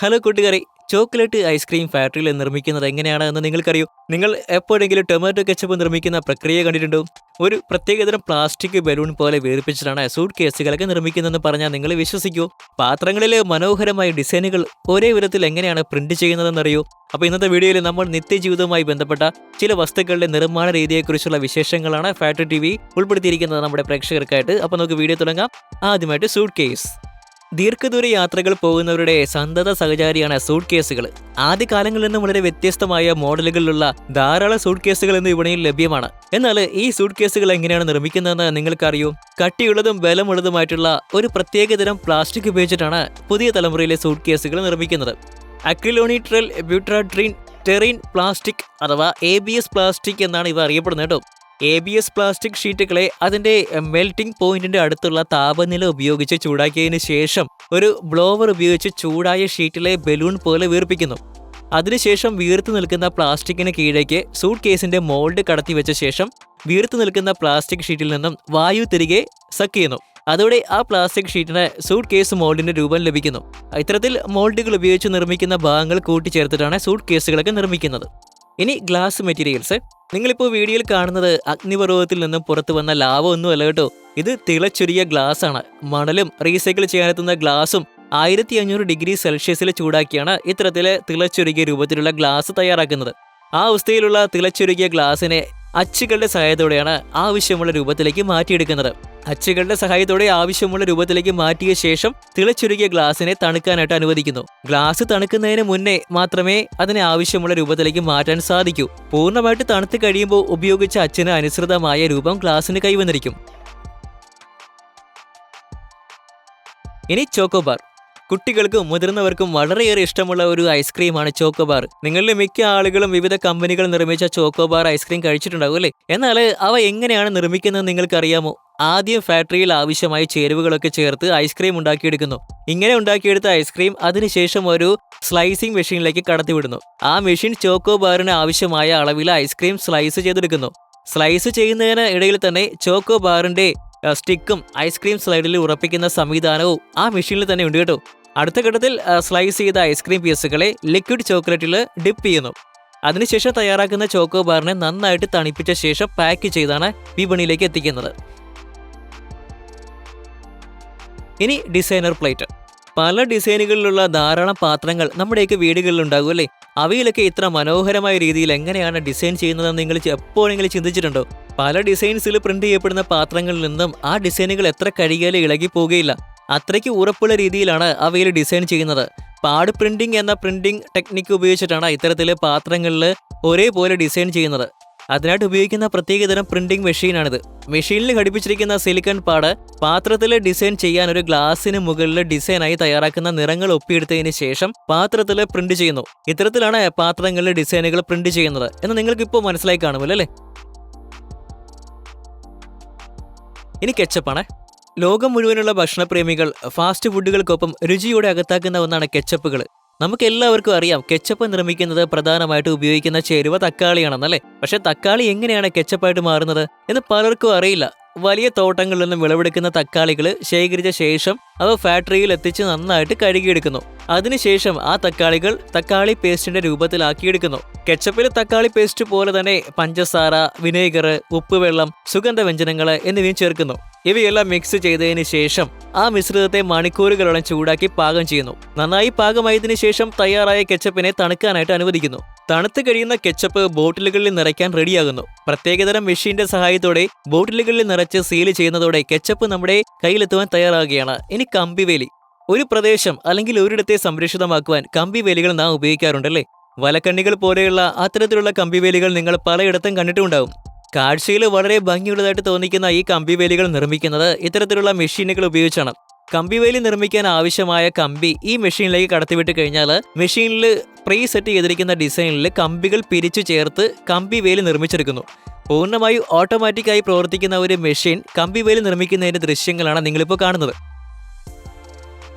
Hello കൂട്ടുകാരെ, chocolate ice cream ഫാക്ടറിയിൽ നിർമ്മിക്കുന്നത് എങ്ങനെയാണ് എന്ന് നിങ്ങൾക്കറിയോ? നിങ്ങൾ എപ്പോഴെങ്കിലും ടൊമാറ്റോ കെച്ചപ്പ് നിർമ്മിക്കുന്ന പ്രക്രിയ കണ്ടിട്ടുണ്ടോ? ഒരു പ്രത്യേകതരം പ്ലാസ്റ്റിക് ബലൂൺ പോലെ വീർപ്പിച്ചിട്ടാണ് സൂട്ട് കേസുകളൊക്കെ നിർമ്മിക്കുന്നതെന്ന് പറഞ്ഞാൽ നിങ്ങൾ വിശ്വസിക്കുമോ? പാത്രങ്ങളിലെ മനോഹരമായ ഡിസൈനുകൾ ഒരേ വിധത്തിൽ എങ്ങനെയാണ് പ്രിന്റ് ചെയ്യുന്നതെന്നറിയോ? അപ്പോൾ ഇന്നത്തെ വീഡിയോയിൽ നമ്മൾ നിത്യജീവിതവുമായി ബന്ധപ്പെട്ട ചില വസ്തുക്കളുടെ നിർമ്മാണ രീതിയെക്കുറിച്ചുള്ള വിശേഷങ്ങളാണ് ഫാക്ടറി ടി വി ഉൾപ്പെടുത്തിയിരിക്കുന്നത് നമ്മുടെ പ്രേക്ഷകർക്കായിട്ട്. അപ്പോൾ നമുക്ക് വീഡിയോ തുടങ്ങാം. ആദ്യമായിട്ട് സൂട്ട് കേസ്. ദീർഘദൂര യാത്രകൾ പോകുന്നവരുടെ സന്തത സഹചാരിയാണ് സൂട്ട് കേസുകൾ. ആദ്യകാലങ്ങളിൽ നിന്നും വളരെ വ്യത്യസ്തമായ മോഡലുകളിലുള്ള ധാരാളം സൂട്ട് കേസുകൾ ഇന്ന് വിപണിയിൽ ലഭ്യമാണ്. എന്നാൽ ഈ സൂട്ട് കേസുകൾ എങ്ങനെയാണ് നിർമ്മിക്കുന്നതെന്ന് നിങ്ങൾക്കറിയോ? കട്ടിയുള്ളതും ബലമുള്ളതുമായിട്ടുള്ള ഒരു പ്രത്യേകതരം പ്ലാസ്റ്റിക് ഉപയോഗിച്ചിട്ടാണ് പുതിയ തലമുറയിലെ സൂട്ട് കേസുകൾ നിർമ്മിക്കുന്നത്. അക്രിലോണിട്രൽ ബ്യൂട്രാട്രീൻ ടെറീൻ പ്ലാസ്റ്റിക് അഥവാ ABS പ്ലാസ്റ്റിക് എന്നാണ് ഇവ അറിയപ്പെടുന്നത് കേട്ടോ. ABS പ്ലാസ്റ്റിക് ഷീറ്റുകളെ അതിന്റെ മെൽറ്റിംഗ് പോയിന്റിന്റെ അടുത്തുള്ള താപനില ഉപയോഗിച്ച് ചൂടാക്കിയതിന് ശേഷം ഒരു ബ്ലോവർ ഉപയോഗിച്ച് ചൂടായ ഷീറ്റിലെ ബലൂൺ പോലെ വീർപ്പിക്കുന്നു. അതിനുശേഷം വീർത്തു നിൽക്കുന്ന പ്ലാസ്റ്റിക്കിന് കീഴേക്ക് സൂട്ട് കേസിന്റെ മോൾഡ് കടത്തിവെച്ച ശേഷം വീർത്തു നിൽക്കുന്ന പ്ലാസ്റ്റിക് ഷീറ്റിൽ നിന്നും വായു തിരികെ സക്ക് ചെയ്യുന്നു. അതോടെ ആ പ്ലാസ്റ്റിക് ഷീറ്റിന് സൂട്ട് കേസ് മോൾഡിന്റെ രൂപം ലഭിക്കുന്നു. ഇത്തരത്തിൽ മോൾഡുകൾ ഉപയോഗിച്ച് നിർമ്മിക്കുന്ന ഭാഗങ്ങൾ കൂട്ടിച്ചേർത്തിട്ടാണ് സൂട്ട് കേസുകളൊക്കെ നിർമ്മിക്കുന്നത്. ഇനി ഗ്ലാസ് മെറ്റീരിയൽസ്. നിങ്ങളിപ്പോൾ വീഡിയോയിൽ കാണുന്നത് അഗ്നിപർവ്വതത്തിൽ നിന്നും പുറത്തു വന്ന ലാവ ഒന്നുമല്ല കേട്ടോ. ഇത് തിളച്ചൊരിയ ഗ്ലാസ് ആണ്. മണലും റീസൈക്കിൾ ചെയ്യാനെത്തുന്ന ഗ്ലാസും 1500 ഡിഗ്രി സെൽഷ്യസിൽ ചൂടാക്കിയാണ് ഇത്തരത്തിലെ തിളച്ചൊരുകിയ രൂപത്തിലുള്ള ഗ്ലാസ് തയ്യാറാക്കുന്നത്. ആ അവസ്ഥയിലുള്ള തിളച്ചൊരുകിയ ഗ്ലാസിനെ അച്ചുകളുടെ സഹായത്തോടെയാണ് ആവശ്യമുള്ള രൂപത്തിലേക്ക് മാറ്റിയെടുക്കുന്നത്. അച്ചുകളുടെ സഹായത്തോടെ ആവശ്യമുള്ള രൂപത്തിലേക്ക് മാറ്റിയ ശേഷം തിളച്ചൊരുകിയ ഗ്ലാസിനെ തണുക്കാനായിട്ട് അനുവദിക്കുന്നു. ഗ്ലാസ് തണുക്കുന്നതിന് മുന്നേ മാത്രമേ അതിനെ ആവശ്യമുള്ള രൂപത്തിലേക്ക് മാറ്റാൻ സാധിക്കൂ. പൂർണ്ണമായിട്ട് തണുത്ത് കഴിയുമ്പോൾ ഉപയോഗിച്ച അച്ചിന് അനുസൃതമായ രൂപം ഗ്ലാസിന് കൈവന്നിരിക്കും. ഇനി ചോക്കോബാർ. കുട്ടികൾക്കും മുതിർന്നവർക്കും വളരെയേറെ ഇഷ്ടമുള്ള ഒരു ഐസ്ക്രീമാണ് ചോക്കോബാർ. നിങ്ങളിൽ മിക്ക ആളുകളും വിവിധ കമ്പനികൾ നിർമ്മിച്ച ചോക്കോബാർ ഐസ്ക്രീം കഴിച്ചിട്ടുണ്ടാവും അല്ലേ? എന്നാൽ അവ എങ്ങനെയാണ് നിർമ്മിക്കുന്നത് നിങ്ങൾക്കറിയാമോ? ആദ്യം ഫാക്ടറിയിൽ ആവശ്യമായ ചേരുവകളൊക്കെ ചേർത്ത് ഐസ്ക്രീം ഉണ്ടാക്കിയെടുക്കുന്നു. ഇങ്ങനെ ഉണ്ടാക്കിയെടുത്ത ഐസ്ക്രീം അതിനുശേഷം ഒരു സ്ലൈസിംഗ് മെഷീനിലേക്ക് കടത്തിവിടുന്നു. ആ മെഷീൻ ചോക്കോബാറിന് ആവശ്യമായ അളവിൽ ഐസ്ക്രീം സ്ലൈസ് ചെയ്തെടുക്കുന്നു. സ്ലൈസ് ചെയ്യുന്നതിന് ഇടയിൽ തന്നെ ചോക്കോബാറിന്റെ സ്റ്റിക്കും ഐസ്ക്രീം സ്ലൈഡിൽ ഉറപ്പിക്കുന്ന സംവിധാനവും ആ മെഷീനിൽ തന്നെ ഉണ്ട് കേട്ടോ. അടുത്ത ഘട്ടത്തിൽ സ്ലൈസ് ചെയ്ത ഐസ്ക്രീം പീസുകളെ ലിക്വിഡ് ചോക്ലേറ്റിൽ ഡിപ്പ് ചെയ്യുന്നു. അതിനുശേഷം തയ്യാറാക്കുന്ന ചോക്കോബാറിനെ നന്നായിട്ട് തണുപ്പിച്ച ശേഷം പാക്ക് ചെയ്താണ് വിപണിയിലേക്ക് എത്തിക്കുന്നത്. ഇനി ഡിസൈനർ പ്ലേറ്റ്. പല ഡിസൈനുകളിലുള്ള ധാരാളം പാത്രങ്ങൾ നമ്മുടെയൊക്കെ വീടുകളിൽ ഉണ്ടാകും അല്ലേ? അവയിലൊക്കെ ഇത്ര മനോഹരമായ രീതിയിൽ എങ്ങനെയാണ് ഡിസൈൻ ചെയ്യുന്നതെന്ന് നിങ്ങൾ എപ്പോഴെങ്കിലും ചിന്തിച്ചിട്ടുണ്ടോ? പല ഡിസൈൻസിൽ പ്രിന്റ് ചെയ്യപ്പെടുന്ന പാത്രങ്ങളിൽ നിന്നും ആ ഡിസൈനുകൾ എത്ര കഴുകിയാലും ഇളകി പോവുകയില്ല. അത്രയ്ക്ക് ഉറപ്പുള്ള രീതിയിലാണ് അവയിൽ ഡിസൈൻ ചെയ്യുന്നത്. പാഡ് പ്രിന്റിംഗ് എന്ന പ്രിന്റിംഗ് ടെക്നിക്ക് ഉപയോഗിച്ചിട്ടാണ് ഇത്തരത്തിലെ പാത്രങ്ങളിൽ ഒരേപോലെ ഡിസൈൻ ചെയ്യുന്നത്. അതിനായിട്ട് ഉപയോഗിക്കുന്ന പ്രത്യേകതരം പ്രിന്റിംഗ് മെഷീനാണിത്. മെഷീനിൽ ഘടിപ്പിച്ചിരിക്കുന്ന സിലിക്കൺ പാഡ് പാത്രത്തിൽ ഡിസൈൻ ചെയ്യാൻ ഒരു ഗ്ലാസിന് മുകളിൽ ഡിസൈനായി തയ്യാറാക്കുന്ന നിറങ്ങൾ ഒപ്പിയെടുത്തതിന് ശേഷം പാത്രത്തിൽ പ്രിന്റ് ചെയ്യുന്നു. ഇത്തരത്തിലാണ് പാത്രങ്ങളിൽ ഡിസൈനുകൾ പ്രിന്റ് ചെയ്യുന്നത് എന്ന് നിങ്ങൾക്ക് ഇപ്പോൾ മനസ്സിലായി കാണുമല്ലോ അല്ലേ? ഇനി കെച്ചപ്പാണ്. ലോകം മുഴുവനുള്ള ഭക്ഷണപ്രേമികൾ ഫാസ്റ്റ് ഫുഡുകൾക്കൊപ്പം രുചിയോടെ അകത്താക്കുന്ന ഒന്നാണ് കെച്ചപ്പുകൾ. നമുക്ക് എല്ലാവർക്കും അറിയാം കെച്ചപ്പ് നിർമ്മിക്കുന്നത് പ്രധാനമായിട്ട് ഉപയോഗിക്കുന്ന ചേരുവ തക്കാളിയാണെന്നല്ലേ? പക്ഷെ തക്കാളി എങ്ങനെയാണ് കെച്ചപ്പായിട്ട് മാറുന്നത് എന്ന് പലർക്കും അറിയില്ല. വലിയ തോട്ടങ്ങളിൽ നിന്നും വിളവെടുക്കുന്ന തക്കാളികൾ ശേഖരിച്ച ശേഷം അവ ഫാക്ടറിയിൽ എത്തിച്ച് നന്നായിട്ട് കഴുകിയെടുക്കുന്നു. അതിനുശേഷം ആ തക്കാളികൾ തക്കാളി പേസ്റ്റിന്റെ രൂപത്തിലാക്കിയെടുക്കുന്നു. കെച്ചപ്പിൽ തക്കാളി പേസ്റ്റ് പോലെ തന്നെ പഞ്ചസാര, വിനേഗർ, ഉപ്പുവെള്ളം, സുഗന്ധവ്യഞ്ജനങ്ങൾ എന്നിവയും ചേർക്കുന്നു. ഇവയെല്ലാം മിക്സ് ചെയ്തതിന് ശേഷം ആ മിശ്രിതത്തെ മണിക്കൂറുകളോളം ചൂടാക്കി പാകം ചെയ്യുന്നു. നന്നായി പാകമായതിനു ശേഷം തയ്യാറായ കെച്ചപ്പിനെ തണുക്കാനായിട്ട് അനുവദിക്കുന്നു. തണുത്ത് കഴിയുന്ന കെച്ചപ്പ് ബോട്ടിലുകളിൽ നിറയ്ക്കാൻ റെഡിയാകുന്നു. പ്രത്യേകതരം മെഷീന്റെ സഹായത്തോടെ ബോട്ടിലുകളിൽ നിറച്ച് സീൽ ചെയ്യുന്നതോടെ കെച്ചപ്പ് നമ്മുടെ കയ്യിലെത്തുവാൻ തയ്യാറാകുകയാണ്. ഇനി കമ്പിവേലി. ഒരു പ്രദേശം അല്ലെങ്കിൽ ഒരിടത്തെ സംരക്ഷിതമാക്കുവാൻ കമ്പിവേലികൾ നാം ഉപയോഗിക്കാറുണ്ടല്ലേ? വലക്കണ്ണികൾ പോലെയുള്ള അത്തരത്തിലുള്ള കമ്പിവേലികൾ നിങ്ങൾ പലയിടത്തും കണ്ടിട്ടുണ്ടാവും. കാഴ്ചയിൽ വളരെ ഭംഗിയുള്ളതായിട്ട് തോന്നിക്കുന്ന ഈ കമ്പിവേലികൾ നിർമ്മിക്കുന്നത് ഇത്തരത്തിലുള്ള മെഷീനുകൾ ഉപയോഗിച്ചാണ്. കമ്പിവേലി നിർമ്മിക്കാൻ ആവശ്യമായ കമ്പി ഈ മെഷീനിലേക്ക് കടത്തിവിട്ട് കഴിഞ്ഞാൽ മെഷീനിൽ പ്രീ സെറ്റ് ചെയ്തിരിക്കുന്ന ഡിസൈനിൽ കമ്പികൾ പിരിച്ചു ചേർത്ത് കമ്പിവേലി നിർമ്മിച്ചെടുക്കുന്നു. പൂർണ്ണമായും ഓട്ടോമാറ്റിക്കായി പ്രവർത്തിക്കുന്ന ഒരു മെഷീൻ കമ്പിവേലി നിർമ്മിക്കുന്നതിന്റെ ദൃശ്യങ്ങളാണ് നിങ്ങളിപ്പോൾ കാണുന്നത്.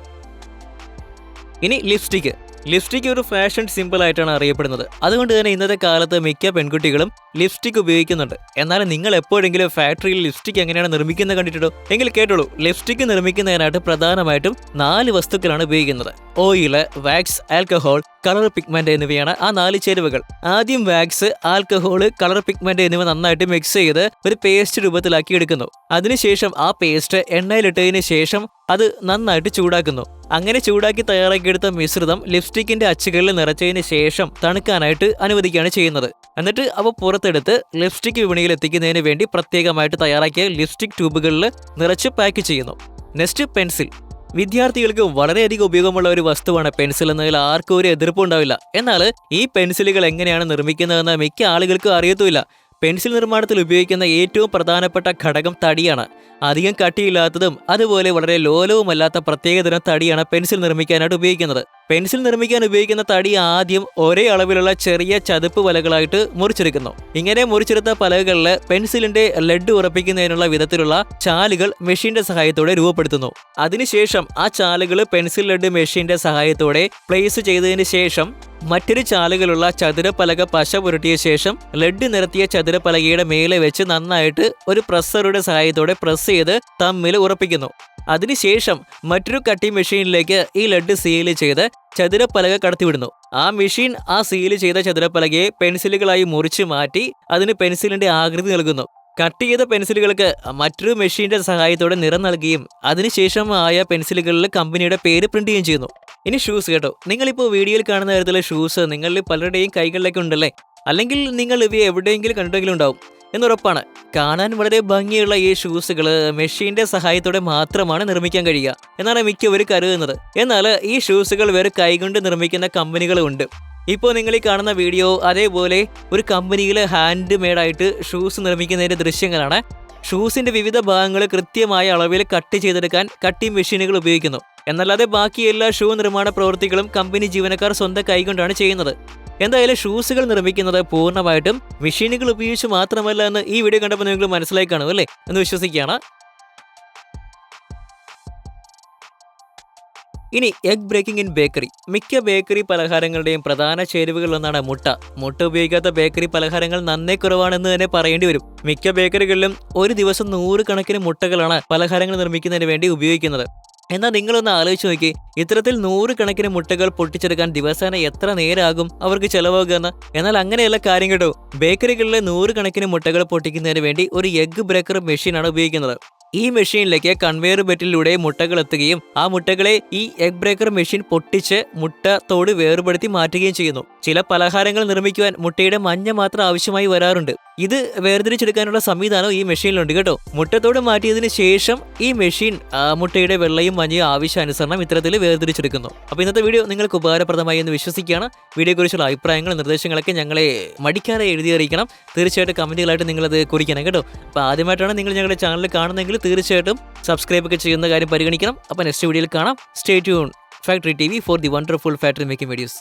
ഇനി ലിപ്സ്റ്റിക്ക്. ലിപ്സ്റ്റിക് ഒരു ഫാഷൻ സിമ്പിൾ ആയിട്ടാണ് അറിയപ്പെടുന്നത്. അതുകൊണ്ട് തന്നെ ഇന്നത്തെ കാലത്ത് മിക്ക പെൺകുട്ടികളും ലിപ്സ്റ്റിക് ഉപയോഗിക്കുന്നുണ്ട്. എന്നാൽ നിങ്ങൾ എപ്പോഴെങ്കിലും ഫാക്ടറിയിൽ ലിപ്സ്റ്റിക് എങ്ങനെയാണ് നിർമ്മിക്കുന്നത് കണ്ടിട്ടുണ്ടോ? എങ്കിൽ കേട്ടോളൂ. ലിപ്സ്റ്റിക് നിർമ്മിക്കുന്നതിനായിട്ട് പ്രധാനമായിട്ടും 4 വസ്തുക്കളാണ് ഉപയോഗിക്കുന്നത്. Oil, wax, alcohol, colour pigment എന്നിവയാണ് ആ 4 ചേരുവകൾ. ആദ്യം വാക്സ്, ആൽക്കഹോൾ, കളർ പിഗ്മെന്റ് എന്നിവ നന്നായിട്ട് മിക്സ് ചെയ്ത് ഒരു പേസ്റ്റ് രൂപത്തിലാക്കി എടുക്കുന്നു. അതിനുശേഷം ആ പേസ്റ്റ് എണ്ണയിലിട്ടതിന് ശേഷം അത് നന്നായിട്ട് ചൂടാക്കുന്നു. അങ്ങനെ ചൂടാക്കി തയ്യാറാക്കിയെടുത്ത മിശ്രിതം ലിപ്സ്റ്റിക്കിന്റെ അച്ചുകളിൽ നിറച്ചതിന് ശേഷം തണുക്കാനായിട്ട് അനുവദിക്കുകയാണ് ചെയ്യുന്നത്. എന്നിട്ട് അവ പുറത്തെടുത്ത് ലിപ്സ്റ്റിക് വിപണിയിൽ എത്തിക്കുന്നതിന് വേണ്ടി പ്രത്യേകമായിട്ട് തയ്യാറാക്കിയ ലിപ്സ്റ്റിക് ട്യൂബുകളിൽ നിറച്ച് പാക്ക് ചെയ്യുന്നു. Next pencil. വിദ്യാർത്ഥികൾക്ക് വളരെയധികം ഉപയോഗമുള്ള ഒരു വസ്തുവാണ് പെൻസിൽ എന്നതിൽ ആർക്കും ഒരു എതിർപ്പും ഉണ്ടാവില്ല. എന്നാൽ ഈ പെൻസിലുകൾ എങ്ങനെയാണ് നിർമ്മിക്കുന്നതെന്ന് മിക്ക ആളുകൾക്കും അറിയത്തുമില്ല. പെൻസിൽ നിർമ്മാണത്തിൽ ഉപയോഗിക്കുന്ന ഏറ്റവും പ്രധാനപ്പെട്ട ഘടകം തടിയാണ്. അധികം കട്ടിയില്ലാത്തതും അതുപോലെ വളരെ ലോലവുമല്ലാത്ത പ്രത്യേകതരം തടിയാണ് പെൻസിൽ നിർമ്മിക്കാനായിട്ട് ഉപയോഗിക്കുന്നത്. പെൻസിൽ നിർമ്മിക്കാൻ ഉപയോഗിക്കുന്ന തടി ആദ്യം ഒരേ അളവിലുള്ള ചെറിയ ചതുപ്പ് പലകളായിട്ട് മുറിച്ചെടുക്കുന്നു. ഇങ്ങനെ മുറിച്ചെടുത്ത പലകളിൽ പെൻസിലിന്റെ ലെഡ് ഉറപ്പിക്കുന്നതിനുള്ള വിധത്തിലുള്ള ചാലുകൾ മെഷീന്റെ സഹായത്തോടെ രൂപപ്പെടുത്തുന്നു. അതിനുശേഷം ആ ചാലുകൾ പെൻസിൽ ലെഡ് മെഷീന്റെ സഹായത്തോടെ പ്ലേസ് ചെയ്തതിന് ശേഷം മറ്റൊരു ചാലുകളുള്ള ചതുരപ്പലക പശ പുരട്ടിയ ശേഷം ലെഡ് നിരത്തിയ ചതുരപ്പലകയുടെ മേലെ വെച്ച് നന്നായിട്ട് ഒരു പ്രസ്സറുടെ സഹായത്തോടെ പ്രസ് ചെയ്ത് തമ്മിൽ ഉറപ്പിക്കുന്നു. അതിനുശേഷം മറ്റൊരു കട്ടിംഗ് മെഷീനിലേക്ക് ഈ ലെഡ് സീൽ ചെയ്ത് ചതുരപ്പലക കടത്തിവിടുന്നു. ആ മെഷീൻ ആ സീൽ ചെയ്ത ചതുരപ്പലകയെ പെൻസിലുകളായി മുറിച്ച് മാറ്റി അതിന് പെൻസിലിന്റെ ആകൃതി നൽകുന്നു. കട്ട് ചെയ്ത പെൻസിലുകൾക്ക് മറ്റൊരു മെഷീന്റെ സഹായത്തോടെ നിറം നൽകുകയും അതിനുശേഷം ആയ പെൻസിലുകളിൽ കമ്പനിയുടെ പേര് പ്രിന്റ് ചെയ്യുകയും ചെയ്യുന്നു. ഇനി ഷൂസ് കേട്ടോ. നിങ്ങളിപ്പോൾ വീഡിയോയിൽ കാണുന്ന തരത്തിലുള്ള ഷൂസ് നിങ്ങളിൽ പലരുടെയും കൈകളിലൊക്കെ ഉണ്ടല്ലേ? അല്ലെങ്കിൽ നിങ്ങൾ ഇവയെ എവിടെയെങ്കിലും കണ്ടിട്ടെങ്കിലും ഉണ്ടാവും എന്നുറപ്പാണ്. കാണാൻ വളരെ ഭംഗിയുള്ള ഈ ഷൂസുകൾ മെഷീന്റെ സഹായത്തോടെ മാത്രമാണ് നിർമ്മിക്കാൻ കഴിയുക എന്നാണ് മിക്കവരും കരുതുന്നത്. എന്നാൽ ഈ ഷൂസുകൾ വേറെ കൈകൊണ്ട് നിർമ്മിക്കുന്ന കമ്പനികളും ഉണ്ട്. ഇപ്പോൾ നിങ്ങൾ ഈ കാണുന്ന വീഡിയോ അതേപോലെ ഒരു കമ്പനിയിൽ ഹാൻഡ് മെയ്ഡായിട്ട് ഷൂസ് നിർമ്മിക്കുന്നതിന്റെ ദൃശ്യങ്ങളാണ്. ഷൂസിന്റെ വിവിധ ഭാഗങ്ങൾ കൃത്യമായ അളവിൽ കട്ട് ചെയ്തെടുക്കാൻ കട്ടിംഗ് മെഷീനുകൾ ഉപയോഗിക്കുന്നു. എന്നല്ലാതെ ബാക്കി എല്ലാ ഷൂ നിർമ്മാണ പ്രവൃത്തികളും കമ്പനി ജീവനക്കാർ സ്വന്തം കൈകൊണ്ടാണ് ചെയ്യുന്നത്. എന്തായാലും ഷൂസുകൾ നിർമ്മിക്കുന്നത് പൂർണ്ണമായിട്ടും മെഷീനുകൾ ഉപയോഗിച്ച് മാത്രമല്ല എന്ന് ഈ വീഡിയോ കണ്ടപ്പോൾ നിങ്ങൾ മനസ്സിലായി കാണും അല്ലേ എന്ന് വിശ്വസിക്കുകയാണ്. ഇനി എഗ് ബ്രേക്കിംഗ് ഇൻ ബേക്കറി. മിക്ക ബേക്കറി പലഹാരങ്ങളുടെയും പ്രധാന ചേരുവകളിലൊന്നാണ് മുട്ട. മുട്ട ഉപയോഗിക്കാത്ത ബേക്കറി പലഹാരങ്ങൾ നന്നേ കുറവാണെന്ന് തന്നെ പറയേണ്ടി വരും. മിക്ക ബേക്കറികളിലും ഒരു ദിവസം 100 കണക്കിന് മുട്ടകളാണ് പലഹാരങ്ങൾ നിർമ്മിക്കുന്നതിന് വേണ്ടി ഉപയോഗിക്കുന്നത്. എന്നാൽ നിങ്ങളൊന്ന് ആലോചിച്ച് നോക്കി, ഇത്തരത്തിൽ 100 കണക്കിന് മുട്ടകൾ പൊട്ടിച്ചെടുക്കാൻ ദിവസേന എത്ര നേരമാകും അവർക്ക് ചെലവാകുക എന്ന്. എന്നാൽ അങ്ങനെയല്ല കാര്യം കേട്ടോ. ബേക്കറികളിലെ 100 കണക്കിന് മുട്ടകൾ പൊട്ടിക്കുന്നതിന് വേണ്ടി ഒരു എഗ് ബ്രേക്കർ മെഷീനാണ് ഉപയോഗിക്കുന്നത്. ഈ മെഷീനിലേക്ക് കൺവെയർ ബെൽറ്റിലൂടെ മുട്ടകൾ എത്തുകയും ആ മുട്ടകളെ ഈ എഗ് ബ്രേക്കർ മെഷീൻ പൊട്ടിച്ച് മുട്ട തോട് വേർപെടുത്തി മാറ്റുകയും ചെയ്യുന്നു. ചില പലഹാരങ്ങൾ നിർമ്മിക്കുവാൻ മുട്ടയുടെ മഞ്ഞ മാത്രം ആവശ്യമായി വരാറുണ്ട്. ഇത് വേർതിരിച്ചെടുക്കാനുള്ള സംവിധാനം ഈ മെഷീനിലുണ്ട് കേട്ടോ. മുട്ടത്തോട് മാറ്റിയതിന് ശേഷം ഈ മെഷീൻ മുട്ടയുടെ വെള്ളയും മഞ്ഞയും ആവശ്യാനുസരണം ഇത്തരത്തിൽ വേർതിരിച്ചെടുക്കുന്നു. അപ്പോൾ ഇന്നത്തെ വീഡിയോ നിങ്ങൾക്ക് ഉപകാരപ്രദമായി എന്ന് വിശ്വസിക്കുകയാണ്. വീഡിയോയെക്കുറിച്ചുള്ള അഭിപ്രായങ്ങളും നിർദ്ദേശങ്ങളൊക്കെ ഞങ്ങളെ മടിക്കാതെ എഴുതി അറിയിക്കണം. തീർച്ചയായിട്ടും കമന്റുകളായിട്ട് നിങ്ങളത് കുറിക്കണം കേട്ടോ. അപ്പോൾ ആദ്യമായിട്ടാണ് നിങ്ങൾ ഞങ്ങളുടെ ചാനൽ കാണുന്നതെങ്കിൽ തീർച്ചയായിട്ടും സബ്സ്ക്രൈബ് ഒക്കെ ചെയ്യുന്ന കാര്യം പരിഗണിക്കണം. അപ്പോൾ നെക്സ്റ്റ് വീഡിയോയിൽ കാണാം. Stay tune. Factory TV for the wonderful factory making videos.